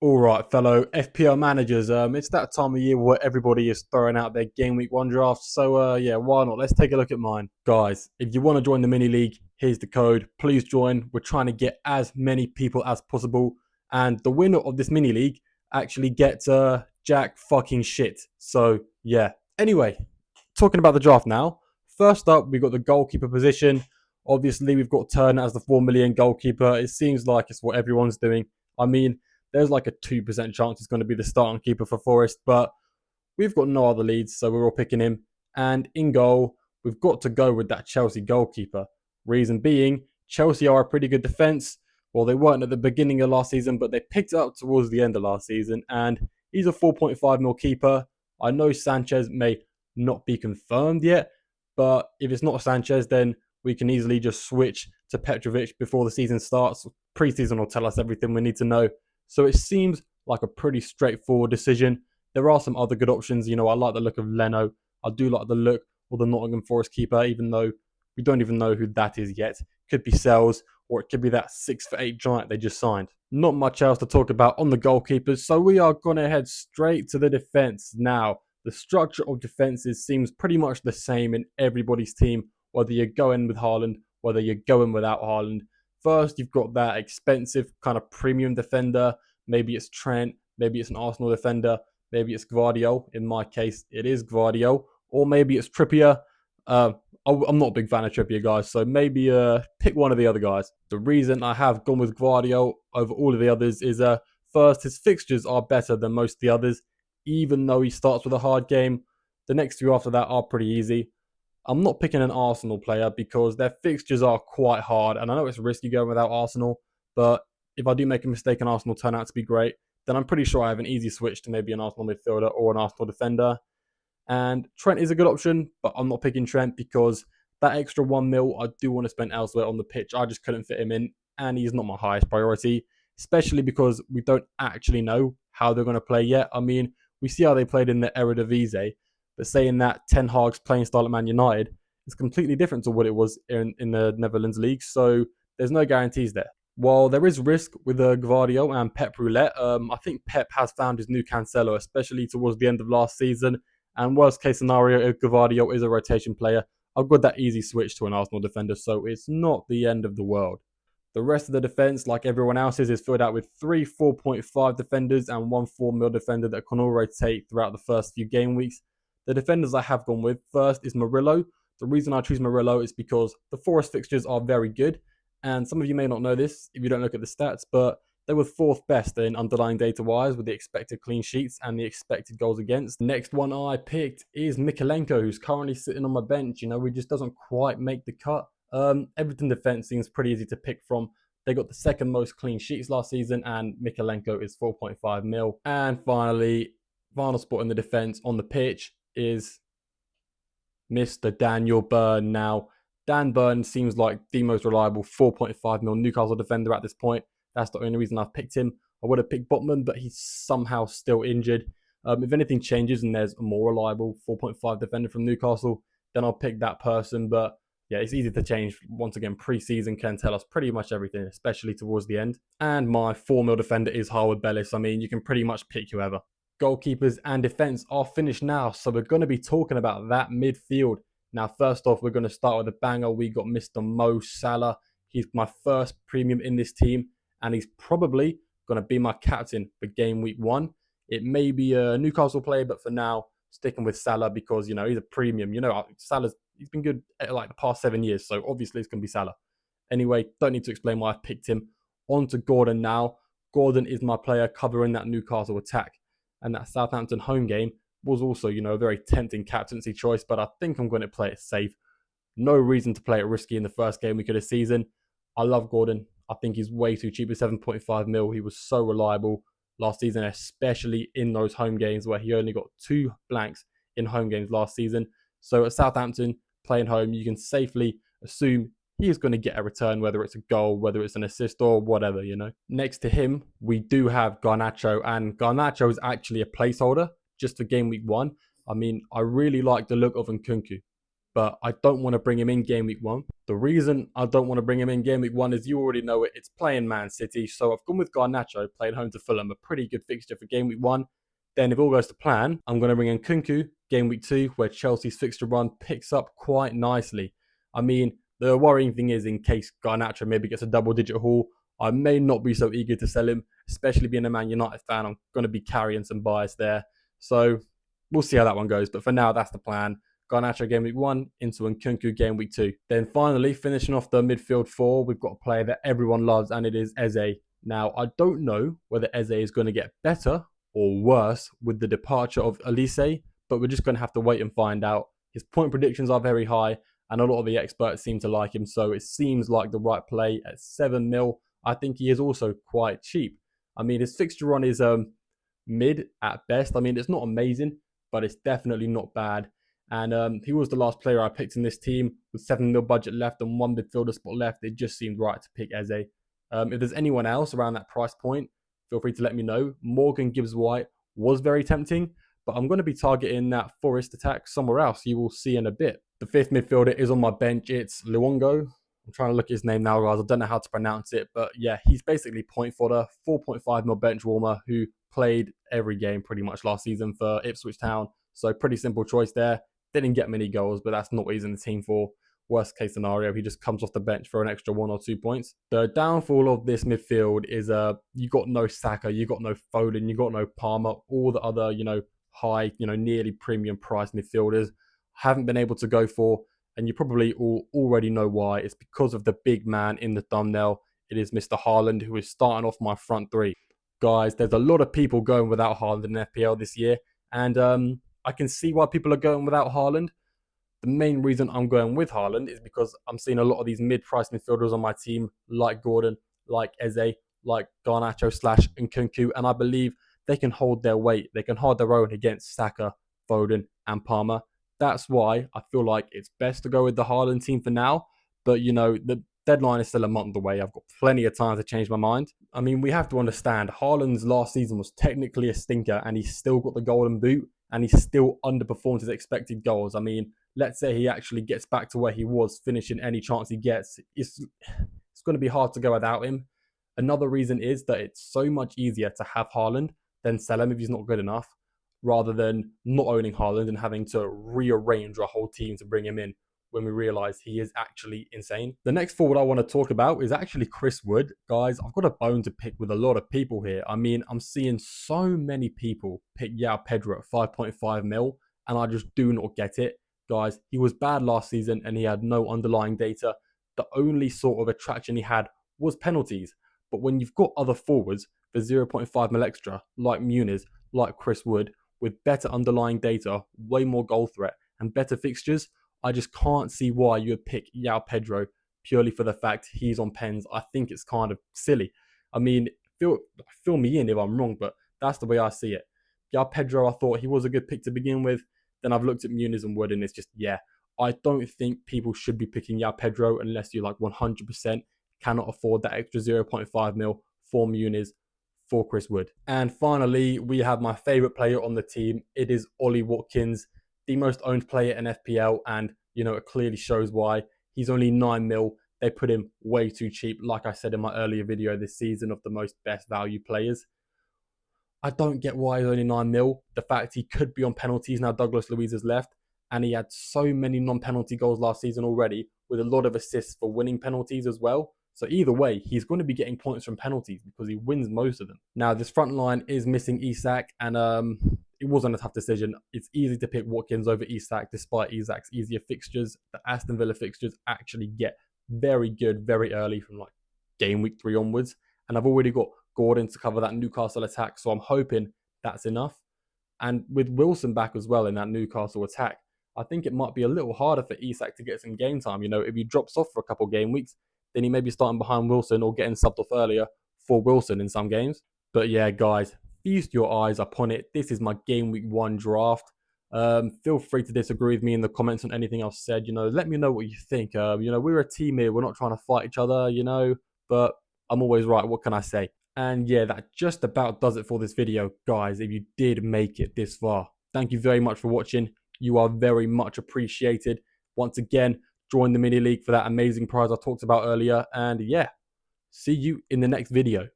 All right, fellow FPL managers. It's that time of year where everybody is throwing out their game week one draft. So, yeah, why not? Let's take a look at mine, guys. If you want to join the mini league, here's the code. Please join. We're trying to get as many people as possible, and the winner of this mini league actually gets jack fucking shit. So, yeah. Anyway, talking about the draft now. First up, we've got the goalkeeper position. Obviously, we've got Turner as the 4 million goalkeeper. It seems like it's what everyone's doing. I mean, there's like a 2% chance he's going to be the starting keeper for Forest, but we've got no other leads, so we're all picking him. And in goal, we've got to go with that Chelsea goalkeeper. Reason being, Chelsea are a pretty good defence. Well, they weren't at the beginning of last season, but they picked it up towards the end of last season, and he's a 4.5 mil keeper. I know Sanchez may not be confirmed yet, but if it's not Sanchez, then we can easily just switch to Petrovic before the season starts. Pre-season will tell us everything we need to know. So it seems like a pretty straightforward decision. There are some other good options. You know, I like the look of Leno. I do like the look of the Nottingham Forest keeper, even though we don't even know who that is yet. Could be Sells, or it could be that 6'8" giant they just signed. Not much else to talk about on the goalkeepers, so we are going to head straight to the defence. Now, the structure of defences seems pretty much the same in everybody's team, whether you're going with Haaland, whether you're going without Haaland. First, you've got that expensive kind of premium defender. Maybe it's Trent, maybe it's an Arsenal defender, maybe it's Gvardiol. In my case, it is Gvardiol. Or maybe it's Trippier. I'm not a big fan of Trippier, guys, so maybe pick one of the other guys. The reason I have gone with Gvardiol over all of the others is first, his fixtures are better than most of the others, even though he starts with a hard game. The next two after that are pretty easy. I'm not picking an Arsenal player because their fixtures are quite hard, and I know it's risky going without Arsenal, but if I do make a mistake and Arsenal turn out to be great, then I'm pretty sure I have an easy switch to maybe an Arsenal midfielder or an Arsenal defender. And Trent is a good option, but I'm not picking Trent because that extra 1 mil I do want to spend elsewhere on the pitch. I just couldn't fit him in, and he's not my highest priority, especially because we don't actually know how they're going to play yet. I mean, we see how they played in the Eredivisie, but saying that Ten Hag's playing style at Man United is completely different to what it was in the Netherlands League, so there's no guarantees there. While there is risk with Gvardiol and Pep Roulette, I think Pep has found his new Cancelo, especially towards the end of last season. And worst case scenario, if Gvardiol is a rotation player, I've got that easy switch to an Arsenal defender, so it's not the end of the world. The rest of the defence, like everyone else's, is filled out with 3 4.5 defenders and 1 4 mil defender that can all rotate throughout the first few game weeks. The defenders I have gone with first is Murillo. The reason I choose Murillo is because the Forest fixtures are very good. And some of you may not know this if you don't look at the stats, but they were 4th best in underlying data-wise with the expected clean sheets and the expected goals against. The next one I picked is Mikalenko, who's currently sitting on my bench. You know, he just doesn't quite make the cut. Everton defense seems pretty easy to pick from. They got the second most clean sheets last season, and Mikalenko is 4.5 mil. And finally, final spot in the defense on the pitch is Mr. Daniel Byrne. Now, Dan Byrne seems like the most reliable 4.5 mil Newcastle defender at this point. That's the only reason I've picked him. I would have picked Botman, but he's somehow still injured. If anything changes and there's a more reliable 4.5 defender from Newcastle, then I'll pick that person. But yeah, it's easy to change. Once again, pre-season can tell us pretty much everything, especially towards the end. And my 4 mil defender is Harwood Bellis. I mean, you can pretty much pick whoever. Goalkeepers and defense are finished now, so we're going to be talking about that midfield. Now, first off, we're going to start with a banger. We got Mr. Mo Salah. He's my first premium in this team, and he's probably going to be my captain for game week 1. It may be a Newcastle player, but for now, sticking with Salah because, you know, he's a premium. You know, he's been good at like the past 7 years, so obviously it's going to be Salah. Anyway, don't need to explain why I've picked him. On to Gordon now. Gordon is my player covering that Newcastle attack, and that Southampton home game was also, you know, a very tempting captaincy choice, but I think I'm going to play it safe. No reason to play it risky in the first game week of the season. I love Gordon. I think he's way too cheap at 7.5 mil. He was so reliable last season, especially in those home games where he only got 2 blanks in home games last season. So at Southampton, playing home, you can safely assume he is going to get a return, whether it's a goal, whether it's an assist or whatever, you know. Next to him, we do have Garnacho, and Garnacho is actually a placeholder just for game week 1. I mean, I really like the look of Nkunku, but I don't want to bring him in game week 1 The reason I don't want to bring him in game week 1 is you already know it. It's playing Man City. So I've gone with Garnacho, playing home to Fulham, a pretty good fixture for game week 1. Then if all goes to plan, I'm going to bring in Kunku game week 2, where Chelsea's fixture run picks up quite nicely. I mean, the worrying thing is in case Garnacho maybe gets a double-digit haul, I may not be so eager to sell him, especially being a Man United fan. I'm going to be carrying some bias there. So we'll see how that one goes. But for now, that's the plan. Garnacho game week 1 into Nkunku game week 2. Then finally, finishing off the midfield 4, we've got a player that everyone loves, and it is Eze. Now, I don't know whether Eze is going to get better or worse with the departure of Elise, but we're just going to have to wait and find out. His point predictions are very high, and a lot of the experts seem to like him, so it seems like the right play at 7 mil. I think he is also quite cheap. I mean, his fixture run is mid at best. I mean, it's not amazing, but it's definitely not bad. And he was the last player I picked in this team with 7 mil budget left and 1 midfielder spot left. It just seemed right to pick Eze. If there's anyone else around that price point, feel free to let me know. Morgan Gibbs White was very tempting, but I'm going to be targeting that Forest attack somewhere else. You will see in a bit. The 5th midfielder is on my bench. It's Luongo. I'm trying to look at his name now, guys. I don't know how to pronounce it, but yeah, he's basically point fodder, 4.5 mil bench warmer who played every game pretty much last season for Ipswich Town. So pretty simple choice there. Didn't get many goals, but that's not what he's in the team for. Worst case scenario, he just comes off the bench for an extra 1 or 2 points. The downfall of this midfield is you got no Saka, you got no Foden, you got no Palmer, all the other, high, nearly premium price midfielders haven't been able to go for, and you probably all already know why. It's because of the big man in the thumbnail. It is Mr. Haaland, who is starting off my front 3. Guys, there's a lot of people going without Haaland in FPL this year, and I can see why people are going without Haaland. The main reason I'm going with Haaland is because I'm seeing a lot of these mid-price midfielders on my team, like Gordon, like Eze, like Garnacho / Nkunku, and I believe they can hold their weight. They can hold their own against Saka, Foden, and Palmer. That's why I feel like it's best to go with the Haaland team for now. But, the deadline is still a month away. I've got plenty of time to change my mind. I mean, we have to understand Haaland's last season was technically a stinker, and he's still got the golden boot, and he still underperformed his expected goals. I mean, let's say he actually gets back to where he was, finishing any chance he gets. It's going to be hard to go without him. Another reason is that it's so much easier to have Haaland than sell him if he's not good enough, rather than not owning Haaland and having to rearrange our whole team to bring him in when we realise he is actually insane. The next forward I want to talk about is actually Chris Wood. Guys, I've got a bone to pick with a lot of people here. I mean, I'm seeing so many people pick João Pedro at 5.5 mil, and I just do not get it. Guys, he was bad last season and he had no underlying data. The only sort of attraction he had was penalties. But when you've got other forwards for 0.5 mil extra, like Muniz, like Chris Wood, with better underlying data, way more goal threat, and better fixtures, I just can't see why you would pick João Pedro purely for the fact he's on pens. I think it's kind of silly. I mean, fill me in if I'm wrong, but that's the way I see it. João Pedro, I thought he was a good pick to begin with. Then I've looked at Muniz and Wood, and it's just, I don't think people should be picking João Pedro unless you 100% cannot afford that extra 0.5 mil for Muniz, for Chris Wood. And finally, we have my favourite player on the team. It is Ollie Watkins, the most owned player in FPL, and, it clearly shows why. He's only 9 mil. They put him way too cheap, like I said in my earlier video this season of the most best value players. I don't get why he's only 9 mil. The fact he could be on penalties now Douglas Luiz has left, and he had so many non-penalty goals last season already, with a lot of assists for winning penalties as well. So either way, he's going to be getting points from penalties because he wins most of them. Now, this front line is missing Isak, and it wasn't a tough decision. It's easy to pick Watkins over Isak, despite Isak's easier fixtures. The Aston Villa fixtures actually get very good very early from game week 3 onwards, and I've already got Gordon to cover that Newcastle attack, so I'm hoping that's enough. And with Wilson back as well in that Newcastle attack, I think it might be a little harder for Isak to get some game time. If he drops off for a couple game weeks, then he may be starting behind Wilson or getting subbed off earlier for Wilson in some games. But yeah, guys, feast your eyes upon it. This is my game week 1 draft. Feel free to disagree with me in the comments on anything I've said. Let me know what you think. We're a team here. We're not trying to fight each other, but I'm always right. What can I say? And yeah, that just about does it for this video, guys. If you did make it this far, thank you very much for watching. You are very much appreciated. Once again, join the mini league for that amazing prize I talked about earlier. And yeah, see you in the next video.